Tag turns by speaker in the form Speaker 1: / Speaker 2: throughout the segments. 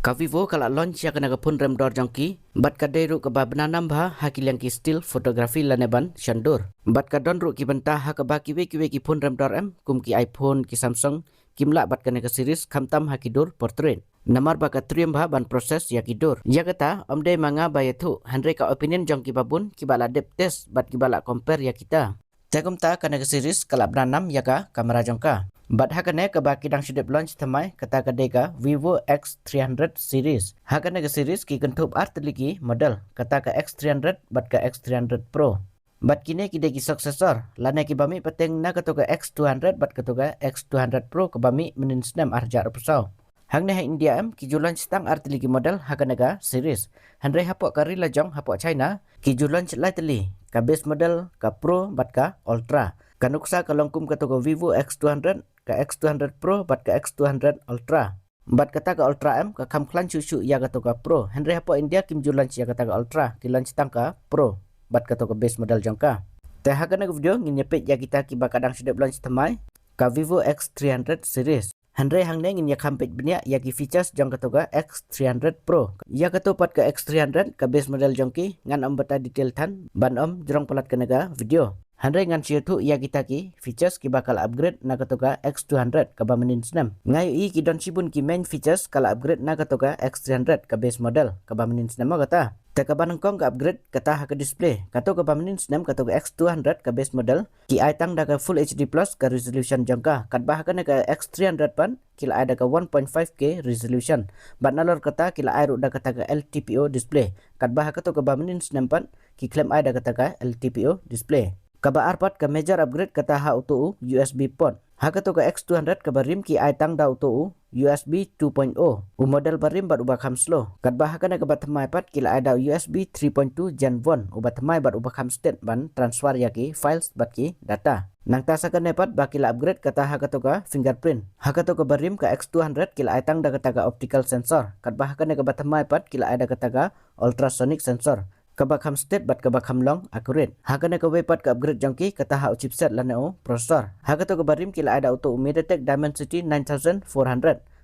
Speaker 1: Ka Vivo kala launch ya kana pun rem dor jongki bat ka deru ka babnanam bha hakilang ki still fotografi laneban shandur bat ka don ru ki benta ha ka ba ki we ki pun rem dor em kum ki iPhone ki Samsung kimla bat kana ka series khamtam hakidur portrait namar ba ka trium bha ban proses ya kidur ya kata omde manga ba yathu handre ka opinion jongki babun ki bala dep test bat ki bala compare ya kita Tegum ta kana ka series kala branam ya ka kamera jongka Bat hakane ka baki dang shidep launch thamai kata ka deka Vivo X300 series. Hakane ka series ki kentup artiliki model kata ka X300 bat ka X300 Pro. Bat kine ki deki successor lane ki bami pateng na kato ka X200 bat kato ka X200 Pro ka bami menin snam arja repusau. Hangne ha India em ki julan stang artiliki model hakane ka series. Handre hapok ka rila jong hapok China ki julan lightly ka base model ka Pro bat ka Ultra. Kanuksa kalongkum kato ka Vivo X200 ka X200 Pro bat ka X200 Ultra. Bat kata ka Ultra M ka kam klan cucu ya kato ka Pro. Henry hapo India kim julan ya kata ka Ultra ki lunch tang ka Pro bat kato ka base model jangka. Teh hakana video ngin nyepet ya kita ki bakadang sedep lunch temai ka Vivo X300 series. Henry hangne ngin ya kampet benya ya ki features jang kato ka X300 Pro. Ya kato pat ka X300 ka base model jangki ngan om bata detail tan ban om jerong pelat kenaga video. Handai ngan siya tu ia kita ki features ki bakal upgrade na katoka X200 ka bamanin snam. Ngayo i ki don sibun ki main features kala upgrade na katoka X300 ka base model ka bamanin snam kata. Teka banangkong ka upgrade kata ha ka display. Kato ka bamanin snam katoka X200 ka base model ki ay tang da ka full HD plus ka resolution jangka. Kat bah ka na ka X300 pan kila ay da ka 1.5K resolution. Bat nalor kata kila ay ru da kata ka LTPO display. Kat bah ka to ka bamanin snam pan ki claim ay da kata ka LTPO display. Kaba arpat ka major upgrade kata ha auto USB port. Ha kato ka X200 ka barim ki ay tang da auto USB 2.0. U model barim bat ubah kam slow. Kat bah ka na ka batmai pat kila ay da USB 3.2 Gen 1. U batmai bat ubah kam state ban transfer ya ki files bat ki data. Nang tasa ka nepat bakila upgrade kata ha kato ka fingerprint. Ha kato ka barim ka X200 kila ay tang da kata ka optical sensor. Kat bah ka na ka batmai pat kila ay da kata ka ultrasonic sensor. Kabakam state bat kabakam long accurate. Hakana ka wepat ka upgrade jangki kata ha chipset lanao processor. Hakato ka barim kila ada auto MediaTek Dimensity 9400.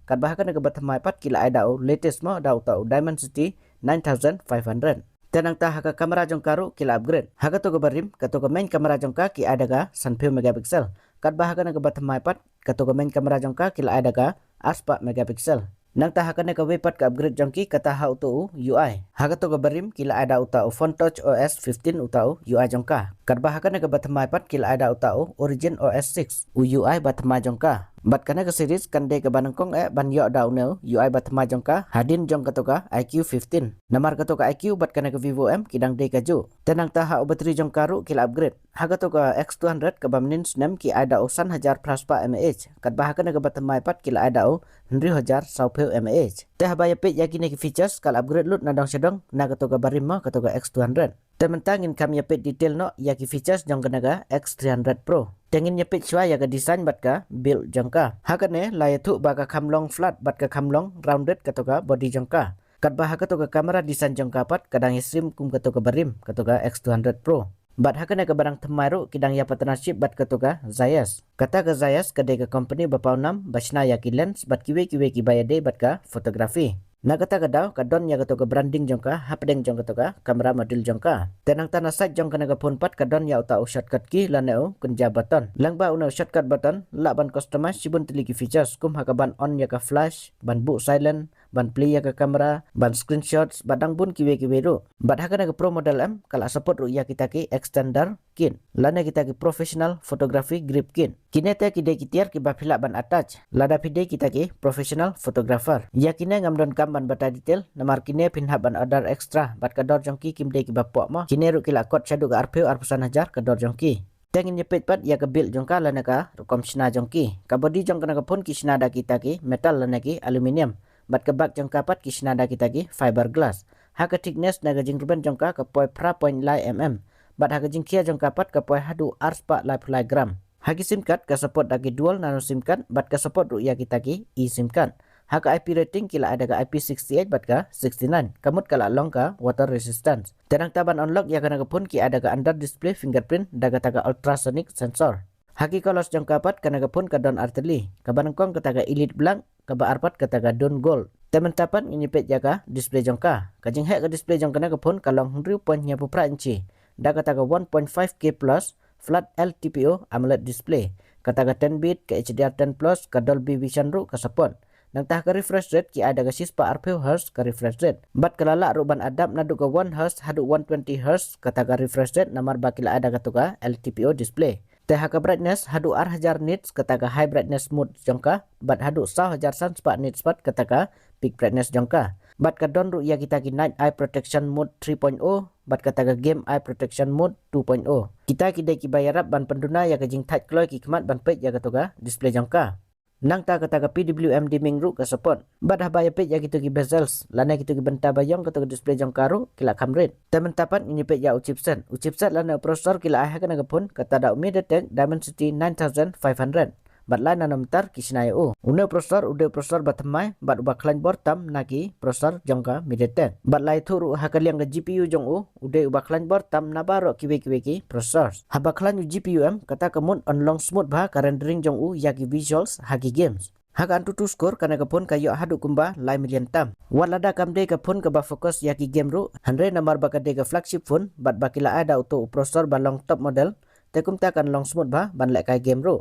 Speaker 1: Kat bahkan ka batmai pat kila ada latest mo da auto Dimensity 9500. Tenang ta haka kamera jongkaru kila upgrade. Hakato ka barim kato ka main kamera jongka ki ada ka 10 megapixel. Kat bahkan ka batmai pat kato ka main kamera jongka kila ada ka 4 megapixel. Nang tahakan ka wepat ka upgrade jangki kata ha auto UI. Hakato ka barim kila ada auto Phone Touch OS 15 utau UI jangka. Karbahakan ka batmai pat kila ada auto Origin OS 6 UI batmai jangka. Bat kana ka series kande ka banangkong ban yo da uno UI batmai jangka hadin jong katoka IQ 15. Namar katoka IQ bat kana ka Vivo M kidang de ka ju. Tenang taha bateri jangkaru kila upgrade. Hakato ka X200 ka bamnin snam ki ada 1000 plus pa mAh. Karbahakan ka batmai pat kila ada 1000 saupe mAh. Teh baya pet yakin ki features kal upgrade lut nadang sedang na katoka barim ma katoka X200. Tementangin kami yapet detail no yaki features jong kenaga X300 Pro. Tengin yapet shwa yaga design bat ka build jangka. Hakane layatu baka kamlong flat bat ka kamlong rounded katoka body jangka. Katbah katoka kamera design jangka pat kadang isrim kum katoka barim katoka X200 Pro. Bat hakane ka barang temaru kidang ya partnership bat katoka Zeiss. Kata ka Zeiss kadai ka company bapau nam basna yaki lens bat kiwe ki bayade bat ka fotografi. Na kata kadaw kadon ya katoka branding jongka hapdeng jong katoka kamera model jongka. Tenang tanah site jong kanaga phone pat kadon ya uta shortcut ki laneo kunja button. Langba una shortcut button la ban customize sibun teliki features kum hakaban on ya ka flash, ban boot silent, ban play ya ka kamera, ban screenshots, badang bun kiwe ru. Bat hakana ka pro model M kala support ru ya kita ki extender kit. Lana kita ki professional photography grip kit. Kinete ki de kitiar ki bafila ban attach. Lada pide kita ki professional photographer. Ya kine ngamdon kam ban bata detail namar kine pinha ban order extra bat kador jongki kimde ki bapok mo. Kine ru kila kot shadow ka RPO arpusan hajar kador jongki. Tengin nyepet pat ya ka build jongka lana ka rukom shina jongki. Ka body jong kana ka pun ki shina da kita ki metal lana ki aluminium. Bat ka bak jongka pat ki shina da kita ki fiberglass. Ha ka thickness na ka jing ruben jongka ka poi pra point lai mm. Bat ha ka jing kia jongka pat ka poi hadu arspa lai pulai gram. Haki SIM card ka support dagi dual nano SIM card bat ka support ru ya kita ki eSIM card. Haka IP rating kila ada ka IP68 bat ka 69. Kamut kala long ka water resistance. Tenang taban unlock ya kana ka pun ki ada ka under display fingerprint daga taga ultrasonic sensor. Haki kolos jong kapat kana ka pun ka don arteli. Kabanangkong kataga elite blank kaba arpat kataga don gold. Teman-teman ini pet jaga display jangka. Kajing hek ke display jangka na kapun kalong 1.9 inci. Da kata ke 1.5K plus flat LTPO AMOLED display. Kata ke 10 bit ke HDR10 plus ke Dolby Vision ru ke support. Nang tah ke refresh rate ki ada ke 6 RPH ke refresh rate. Bat kelala ruban adap nadu ke 1 Hz hadu 120 Hz kata ke refresh rate namar bakila ada ke tuka LTPO display. Teh ke brightness hadu hajar nits kata ke high brightness mode jangka. Bat hadu hajar sanspa nits pat kata ke peak brightness jangka. Bat ka don ru ya kita ki night eye protection mode 3.0, bat kata ka game eye protection mode 2.0. Kita kidai ki bayarap ban penduna ya ka jing tight kloy ki kemat ban pet ya ka toga display jangka. Nang ta kata ka PWM dimming ru ka support. Bat ha baya pet ya kita ki bezels, lana kita ki benta bayong ka toga display jangka ru kila kamret. Teman-teman ini pet ya uchipset. Uchipset lana prosesor kila ah ka nagapun kata da MediaTek Dimensity 9500. Bat lain nanamtar kisnaya u. Una prosesor udah prosesor batamai bat ubah klan bortam nagi prosesor jangka MediaTek. Bat lai turu hakaliang ke GPU jong u udah ubah klan bortam nabaro kiwe prosesor. Haba klan GPU kata kemun on long smooth bah ka rendering jong u yaki visuals hagi games. Haka antu skor kana kapun kayo hadu kumba lai million tam. Walada kamde kapun ke ba fokus yaki game ru. Handre namar bakade ke flagship phone bat bakila ada auto prosesor ba long top model. Tekum takan long smooth bah ban lek kai game ru.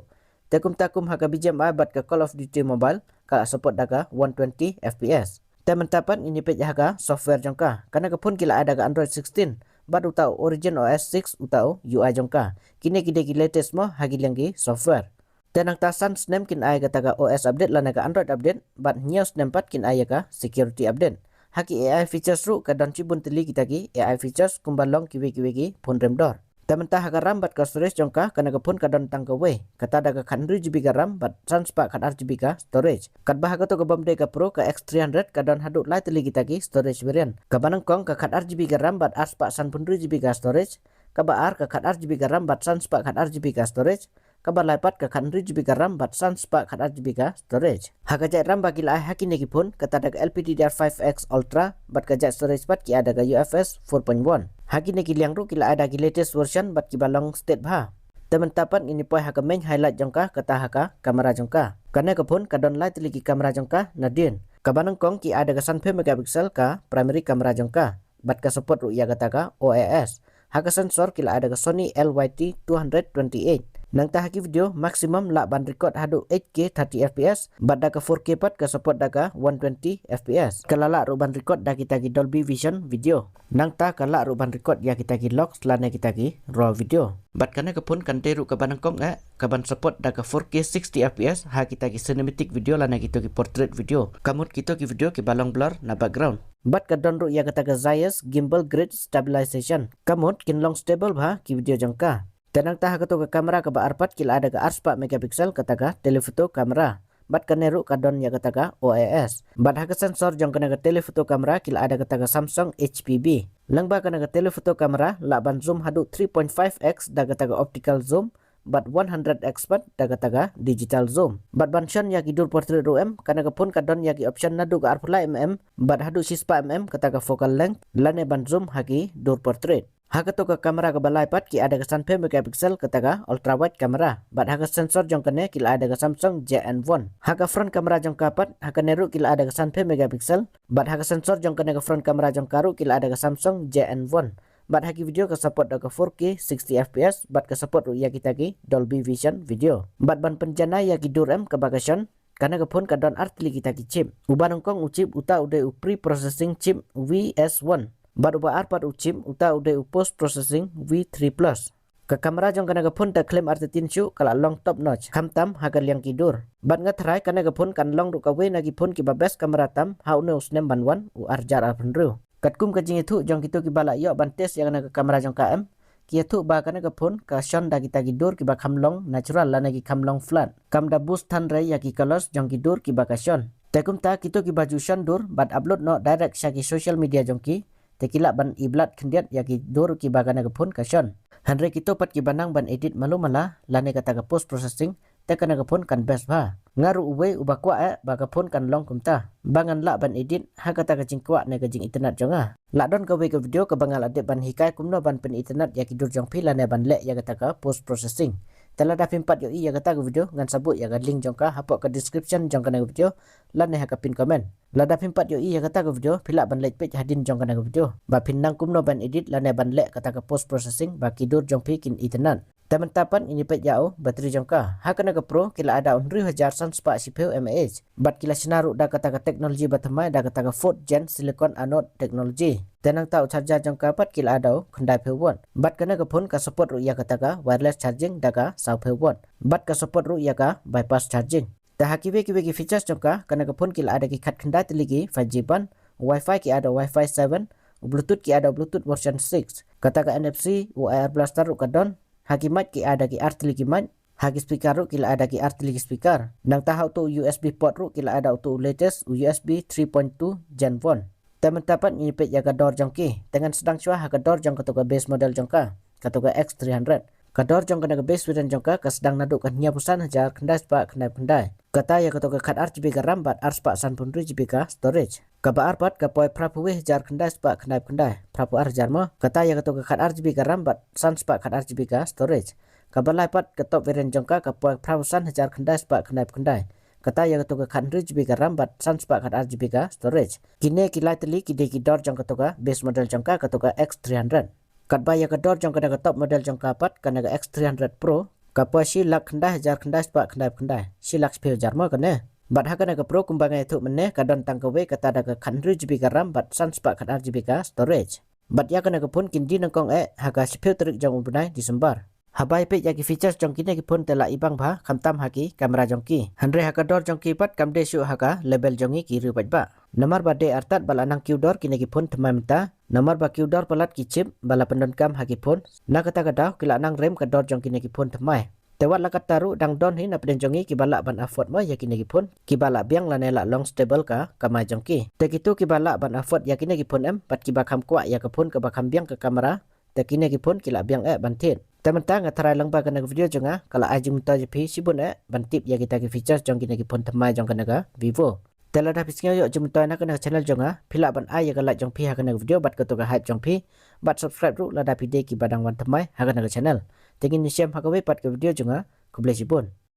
Speaker 1: Takum haka BGM bat ke Call of Duty Mobile kala support daga 120 FPS. Teman-teman ini pet haka software jangka. Karena kepun kila ada ke Android 16 bat utau Origin OS 6 utau UI jangka. Kini kide ki latest mo hagi lagi software. Tenang tasan snap kin ay kata OS update lana ka Android update bat new snap pat kin ay ka security update. Haki AI features ru ka don cibun teli kita ki AI features kumbalong kiwi ki phone rem door. Tementah ka RAM bat ka storage jangka kana kapun ka don tang ka we kata daga 100 GB ka RAM bat transpa ka 8 GB ka storage kat bah ka to ka bomde ka Pro ka X300 ka don hadu lai teli kita ki storage variant ka banang kong ka 8 GB ka RAM bat aspa 10 GB ka storage ka baar ka 8 GB ka RAM bat transpa ka 8 GB ka storage ka balaipat ka 100 GB ka RAM bat transpa ka 8 GB ka storage haka jai RAM bakil ai hakine ki pun kata daga LPDDR5X Ultra bat ka jai storage bat ki ada ka UFS 4.1 haki ne kiliang ru kila ada ki latest version bat ki balong state bah. Teman-teman ini poi haka main highlight jangka kata haka kamera jangka. Karena kepun kadon light lagi kamera jangka nadin. Kabanang kong ki ada ke 100 megapixel ka primary kamera jangka. Bat ka support ru ya kata ka OIS. Haka sensor kila ada ke Sony LYT 228. Nang ta haki video maksimum la ban record hadu 8K 30 FPS bat da ke 4K pat ke support da ke 120 FPS. Kalala ru ban record da kita ki Dolby Vision video. Nang ta kala ru ban record ya kita ki lock selana kita ki raw video. Bat kana ke pun kan teru ke banang kong ka ban support da ke 4K 60 FPS ha kita ki cinematic video lana kita ki portrait video. Kamut kita ki video ki balong blur na background. Bat ka don ru ya kata ke Zeiss gimbal grid stabilization. Kamut kin long stable bah ki video jangka. Tenang tah ketu ke kamera ke baarpat kila ada ke 4 megapixel kata ka telefoto kamera. Bat ka neru ka don ya kata ka OIS. Bat ha ke sensor jong kena ke telefoto kamera kila ada kata ka Samsung HPB. Langba kena ke telefoto kamera la ban zoom hadu 3.5x da kata ka optical zoom. Bat 100x pat da kata ka digital zoom. Bat bansion ya ki dur portrait ROM kana ke pun ka don ya ki option nadu ka 40 mm. Bat hadu 6 mm kata ka focal length lane ban zoom haki dur portrait. Haka to ka kamera ka balai pat ki ada ke 100 megapixel kata ka ultra wide kamera. Bat haka sensor jong kene kila ada ke Samsung JN1. Haka front kamera jong kapat haka neru kila ada ke 100 megapixel. Bat haka sensor jong kene ke front kamera jong karu kila ada ke Samsung JN1. Bat haki video ke support da ke 4K 60 FPS bat ke support ya kita ki Dolby Vision video. Bat ban penjana ya ki durem ke bagation karena ke pun ka don artli kita ki chip. Uban kong uchip uta ude pre processing chip VS1. Bat uba arpat uchim uta ude post processing V3 Plus. Ke kamera jong kana gapun ta claim artitin chu kala long top notch. Kamtam hagar liang kidur. Bat ngatrai kana gapun kan long rukawe nagi pun ki best kamera tam haune usnem banwan u arjar arpenru. Katkum kajing itu jong kitu ki bala yo ban test yang kana ke kamera jong KM. Ki itu ba kana gapun ka shon da kita gidur ki ba kamlong natural la nagi kamlong flat. Kam da boost tan ray ya ki kalos jong kidur ki ba ka shon. Tekum ta kitu ki baju shon dur bat upload no direct sya ki social media jong ki. Tekila ban iblat kendiat ya ki dur ki bagana gapun kasion. Handre kito pat ki banang ban edit malu mala lane kata ka post processing tekana gapun kan best ba. Ngaru uwe ubakwa bagapun kan long kumta. Bangan la ban edit ha kata ka jingkwa ne ka jing internet jonga. La don ka we ka video ka bangal ade ban hikai kumno ban pen internet ya ki dur jong pila ne ban le ya kata ka post processing. Telah dah pimpat yo iya kata ke video ngan sabut ya link jongka hapok ke description jongka na video lan ne haka pin komen. Lada pimpat yo iya kata ke video pila ban like page hadin jongka na video. Ba pin nang kumno ban edit lan ne ban lek kata ke post processing ba kidur jong kin itenan. Teman-teman ini page jauh bateri jongka. Haka na ke pro kila ada 1000 sans pak CPU mAh. Bat kila senaru da kata ke teknologi batamai da kata ke 4th gen silicon anode technology. Tenang tahu charger jongka pat kila ada kendai pewon. Bat kena ke pun ka support ru ya kata ke wireless charging da ka sau pewon. Bat ka support ru ya ka bypass charging. Dah kiwe features jongka kena ke pun kila ada ki kat kendai teligi 5G ban, Wi-Fi ki ada Wi-Fi 7, Bluetooth ki ada Bluetooth version 6. Kata ke NFC UAR blaster ru kadon. Haki mic ki ada ki arti lagi mic. Haki speaker ru kila ada ki arti lagi speaker. Nang tahu tu USB port ru kila ada tu latest USB 3.2 Gen 1. Teman-teman ini pet jaga door jongki. Dengan sedang cua haka door jong katuka base model jongka. Katuka X300. Kador jong kena base widen jongka ke sedang naduk kan nya pusan hajar kendai sepak kendai. Kata ya katuka kad RGB ka RAM bat R sepak 1.2 GB ka storage. Kaba arpat ka poi prapu weh jar kendai sepak kendai. Prapu ar jar mo. Kata ya katuka kad RGB ka RAM bat san sepak kad RGB ka storage. Kaba laipat ke top widen jongka ka poi prapu san hajar kendai sepak kendai. Kata ya katuka kad 100 GB ka RAM bat san sepak kad RGB ka storage. Kine kilai teli kide kidor jong katuka base model jongka katuka X300. Kadba ya kedor jong kena top model jong kapat kena X300 Pro kapwa si lak kendai hajar kendai sepak kendai si lak sepio jar mo kena bat ha kena ke Pro kumbangai tu meneh kadon tangkawe kata ada ke 100 GB ka RAM bat san sepak kad RGB ka storage bat ya kena ke pun kindi nangkong haga sepio terik jong ubunai disembar habai pe yaki features jong kine ki pun tela ibang bha khamtam haki kamera jong ki hanre haka dor jong ki pat kamde shu haka label jongi ki ru ba nomor bade artat bala nang qdor kine ki pun thmai mta nomor ba qdor palat ki chip bala pendon kam haki pun na kata kada kila nang rem ka dor jong kine ki pun thmai tewat lakat taru dang don hin apden jongi ki bala ban afford mo ya kine ki pun ki bala biang la nela long stable ka kamai jong ki tekitu ki bala ban afford ya kine ki pun pat ki ba kham kwa ya ka pun ka ba kham biang ka kamera tekine ki pun kila biang bantin teman-teman ngatarai lang ba kana video jonga kala ajung ta jepi sibun bantip ya kita ki features jong kine ki pun thmai jong kana ga Vivo Telah dah pisngyo yo jum toy na kana channel jonga phila ban ai ya like jong phi ha kana video bat ka to ka hype jong phi bat subscribe ru la da phi de ki badang wan thmai ha kana channel tengin ni shem ha ka we pat ka video jonga ku bless you bon